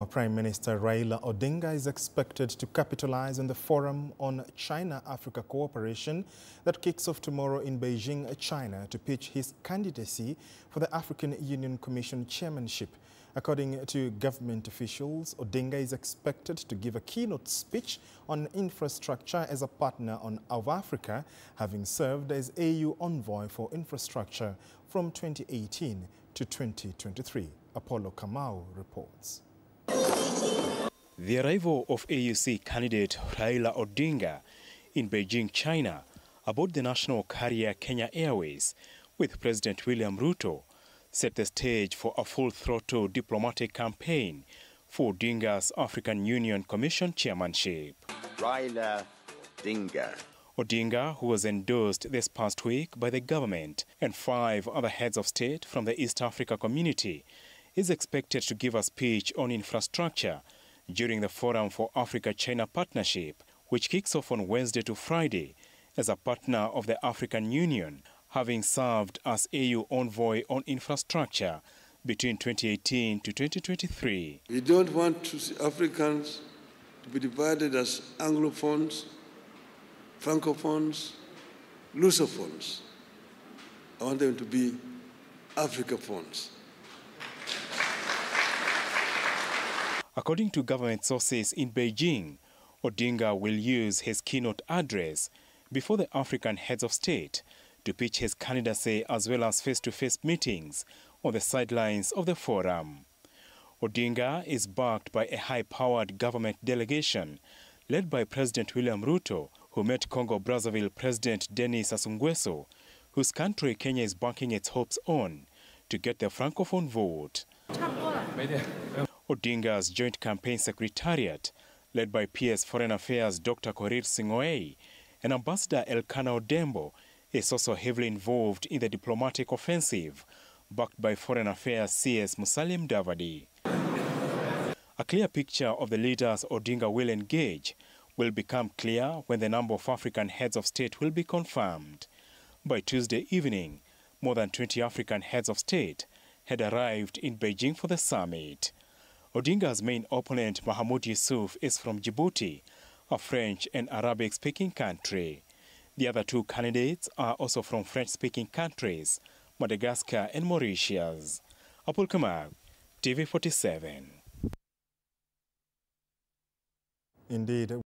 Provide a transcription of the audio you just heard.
Prime Minister Raila Odinga is expected to capitalize on the Forum on China-Africa Cooperation that kicks off tomorrow in Beijing, China, to pitch his candidacy for the African Union Commission chairmanship. According to government officials, Odinga is expected to give a keynote speech on infrastructure as a partner of Africa, having served as AU envoy for infrastructure from 2018 to 2023. Apollo Kamau reports. The arrival of AUC candidate Raila Odinga in Beijing, China, aboard the national carrier Kenya Airways with President William Ruto set the stage for a full-throttle diplomatic campaign for Odinga's African Union Commission chairmanship. Raila Odinga. Odinga, who was endorsed this past week by the government and 5 other heads of state from the East Africa community, is expected to give a speech on infrastructure during the Forum for Africa-China Partnership, which kicks off on Wednesday to Friday as a partner of the African Union, having served as AU envoy on infrastructure between 2018 to 2023. We don't want to see Africans to be divided as Anglophones, Francophones, Lusophones. I want them to be Africaphones. According to government sources in Beijing, Odinga will use his keynote address before the African heads of state to pitch his candidacy as well as face-to-face meetings on the sidelines of the forum. Odinga is backed by a high-powered government delegation led by President William Ruto, who met Congo-Brazzaville President Denis Sassou Nguesso, whose country Kenya is banking its hopes on to get the Francophone vote. Odinga's joint campaign secretariat, led by PS Foreign Affairs Dr. Korir Sing'oei and Ambassador Elkanah Odembo, is also heavily involved in the diplomatic offensive, backed by Foreign Affairs CS Musalia Mudavadi. A clear picture of the leaders Odinga will engage will become clear when the number of African heads of state will be confirmed. By Tuesday evening, more than 20 African heads of state had arrived in Beijing for the summit. Odinga's main opponent, Mahamoud Yusuf, is from Djibouti, a French and Arabic-speaking country. The other 2 candidates are also from French-speaking countries, Madagascar and Mauritius. Apollo Kamau, TV 47. Indeed.